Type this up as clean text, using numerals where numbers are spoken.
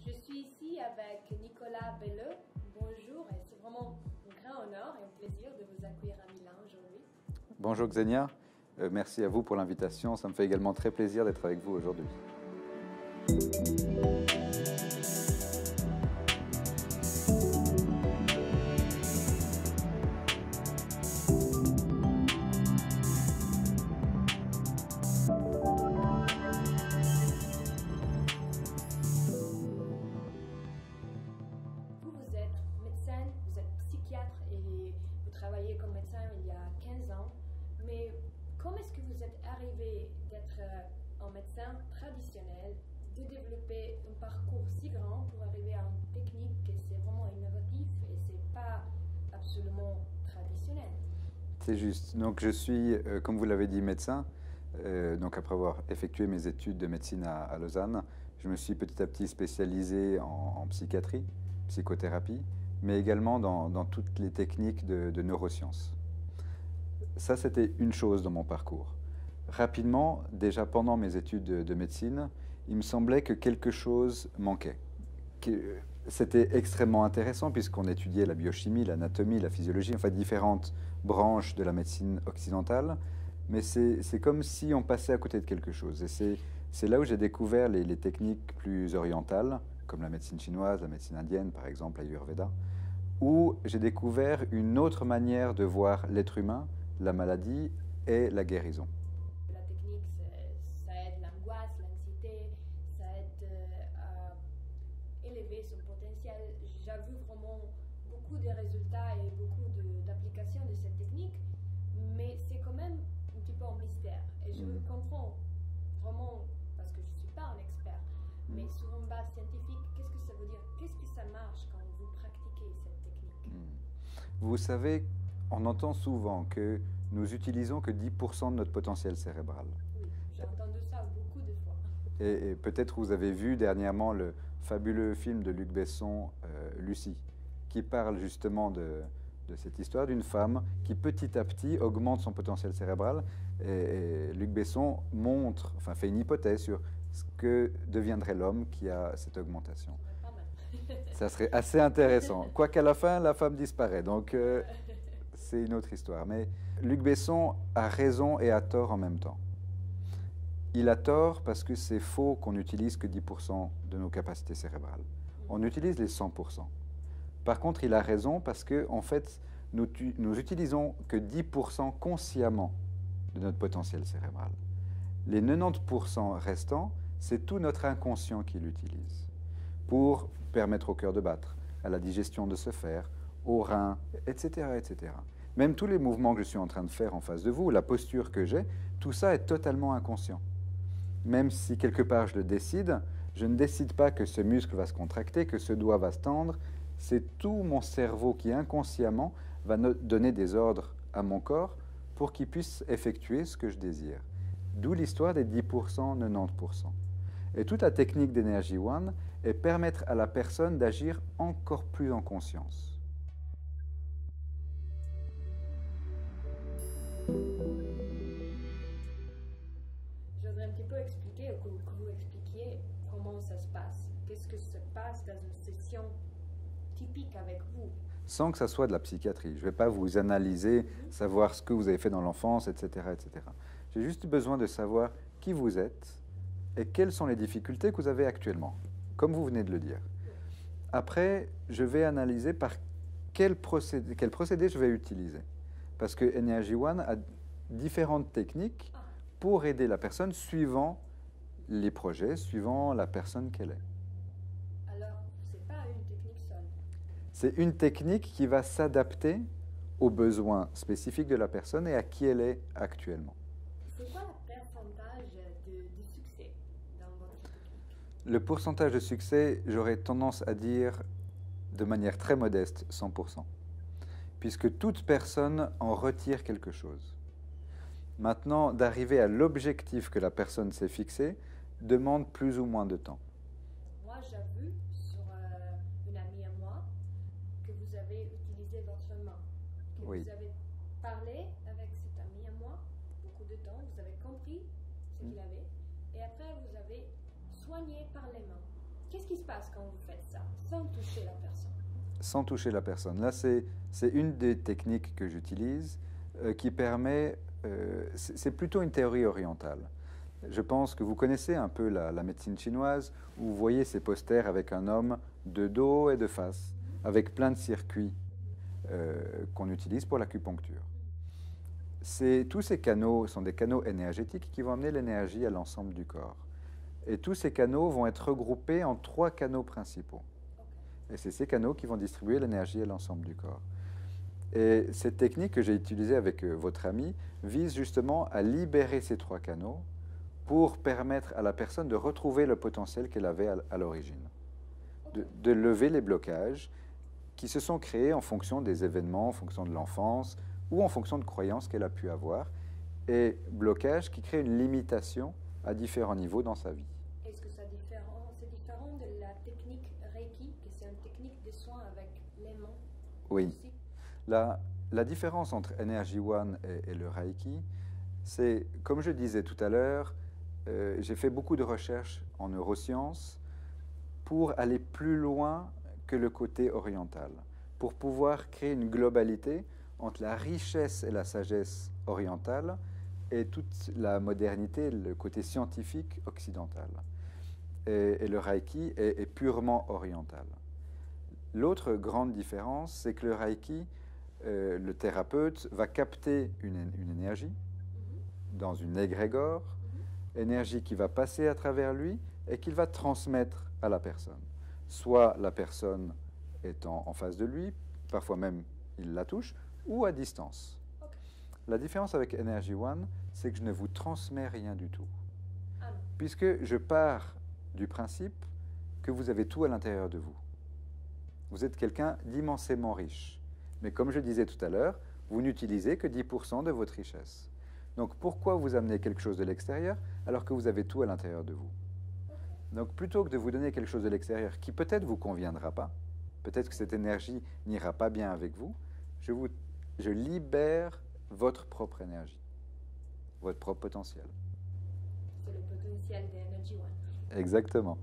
Je suis ici avec Nicolas Belleux. Bonjour, et c'est vraiment un grand honneur et un plaisir de vous accueillir à Milan aujourd'hui. Bonjour Xenia, merci à vous pour l'invitation. Ça me fait également très plaisir d'être avec vous aujourd'hui. Vous êtes médecin, vous êtes psychiatre et vous travaillez comme médecin il y a 15 ans. Mais comment est-ce que vous êtes arrivé d'être un médecin traditionnel, de développer un parcours si grand pour arriver à une technique qui c'est vraiment innovatif et c'est pas absolument traditionnel? C'est juste. Donc je suis, comme vous l'avez dit, médecin. Donc après avoir effectué mes études de médecine à Lausanne, je me suis petit à petit spécialisé en psychiatrie, psychothérapie, mais également dans toutes les techniques de neurosciences. Ça, c'était une chose dans mon parcours. Rapidement, déjà pendant mes études de médecine, il me semblait que quelque chose manquait. C'était extrêmement intéressant puisqu'on étudiait la biochimie, l'anatomie, la physiologie, enfin différentes branches de la médecine occidentale, mais c'est comme si on passait à côté de quelque chose. Et c'est là où j'ai découvert les techniques plus orientales, comme la médecine chinoise, la médecine indienne, par exemple, l'Ayurveda, où j'ai découvert une autre manière de voir l'être humain, la maladie et la guérison. La technique, ça aide l'angoisse, l'anxiété, ça aide à élever son potentiel. J'ai vu vraiment beaucoup de résultats et beaucoup d'applications de cette technique, mais c'est quand même un petit peu un mystère. Et je comprends vraiment, parce que je ne suis pas un expert, mais sur une base scientifique, qu'est-ce que ça veut dire? Qu'est-ce que ça marche quand vous pratiquez cette technique? Vous savez, on entend souvent que nous utilisons que 10% de notre potentiel cérébral. Oui, j'ai entendu ça beaucoup de fois. Et peut-être vous avez vu dernièrement le fabuleux film de Luc Besson, Lucie, qui parle justement de cette histoire d'une femme qui petit à petit augmente son potentiel cérébral. Et Luc Besson montre, enfin fait une hypothèse sur ce que deviendrait l'homme qui a cette augmentation. Pas mal. Ça serait assez intéressant. Quoiqu'à la fin, la femme disparaît. Donc c'est une autre histoire. Mais Luc Besson a raison et a tort en même temps. Il a tort parce que c'est faux qu'on n'utilise que 10% de nos capacités cérébrales. On utilise les 100%. Par contre, il a raison parce que, en fait, nous utilisons que 10% consciemment de notre potentiel cérébral. Les 90% restants, c'est tout notre inconscient qui l'utilise pour permettre au cœur de battre, à la digestion de se faire, aux reins, etc., etc. Même tous les mouvements que je suis en train de faire en face de vous, la posture que j'ai, tout ça est totalement inconscient. Même si quelque part je le décide, je ne décide pas que ce muscle va se contracter, que ce doigt va se tendre. C'est tout mon cerveau qui inconsciemment va donner des ordres à mon corps pour qu'il puisse effectuer ce que je désire. D'où l'histoire des 10%, 90%. Et toute la technique d'Energy One est permettre à la personne d'agir encore plus en conscience. Je voudrais un petit peu expliquer, ou que vous expliquiez comment ça se passe. Qu'est-ce que se passe dans une session typique avec vous? Sans que ça soit de la psychiatrie. Je ne vais pas vous analyser, savoir ce que vous avez fait dans l'enfance, etc., etc. J'ai juste besoin de savoir qui vous êtes et quelles sont les difficultés que vous avez actuellement, comme vous venez de le dire. Après, je vais analyser par quel procédé je vais utiliser. Parce que Energy One a différentes techniques pour aider la personne suivant les projets, suivant la personne qu'elle est. Alors, c'est pas une technique seule. C'est une technique qui va s'adapter aux besoins spécifiques de la personne et à qui elle est actuellement. C'est quoi le pourcentage de succès dans votre technique? Le pourcentage de succès, j'aurais tendance à dire de manière très modeste, 100%. Puisque toute personne en retire quelque chose. Maintenant, d'arriver à l'objectif que la personne s'est fixé demande plus ou moins de temps. Moi, j'ai vu sur une amie à moi que vous avez utilisé votre main, que Oui. vous avez parlé avec cet ami à moi beaucoup de temps, vous avez compris ce qu'il avait, et après vous avez soigné par les mains. Qu'est-ce qui se passe quand vous faites ça, sans toucher la personne? Sans toucher la personne. Là, c'est une des techniques que j'utilise qui permet, c'est plutôt une théorie orientale. Je pense que vous connaissez un peu la médecine chinoise, où vous voyez ces posters avec un homme de dos et de face, avec plein de circuits qu'on utilise pour l'acupuncture. Tous ces canaux sont des canaux énergétiques qui vont amener l'énergie à l'ensemble du corps. Et tous ces canaux vont être regroupés en 3 canaux principaux. Et c'est ces canaux qui vont distribuer l'énergie à l'ensemble du corps. Et cette technique que j'ai utilisée avec votre ami vise justement à libérer ces 3 canaux pour permettre à la personne de retrouver le potentiel qu'elle avait à l'origine, de lever les blocages qui se sont créés en fonction des événements, en fonction de l'enfance ou en fonction de croyances qu'elle a pu avoir, et blocages qui créent une limitation à différents niveaux dans sa vie. Est-ce que c'est différent de la technique Reiki, que c'est une technique de soins avec les mains? Oui. La différence entre Energy One et le Reiki, c'est, comme je disais tout à l'heure, j'ai fait beaucoup de recherches en neurosciences pour aller plus loin que le côté oriental, pour pouvoir créer une globalité entre la richesse et la sagesse orientale et toute la modernité, le côté scientifique occidental. Et le Reiki est purement oriental. L'autre grande différence, c'est que le Reiki, le thérapeute va capter une énergie dans une égrégore, énergie qui va passer à travers lui et qu'il va transmettre à la personne. Soit la personne étant en face de lui, parfois même il la touche, ou à distance. Okay. La différence avec Energy One, c'est que je ne vous transmets rien du tout. Puisque je pars du principe que vous avez tout à l'intérieur de vous. Vous êtes quelqu'un d'immensément riche. Mais comme je disais tout à l'heure, vous n'utilisez que 10% de votre richesse. Donc pourquoi vous amener quelque chose de l'extérieur alors que vous avez tout à l'intérieur de vous? Donc plutôt que de vous donner quelque chose de l'extérieur qui peut-être vous conviendra pas, peut-être que cette énergie n'ira pas bien avec vous, je libère votre propre énergie, votre propre potentiel. C'est le potentiel d'Energy One. Exactement.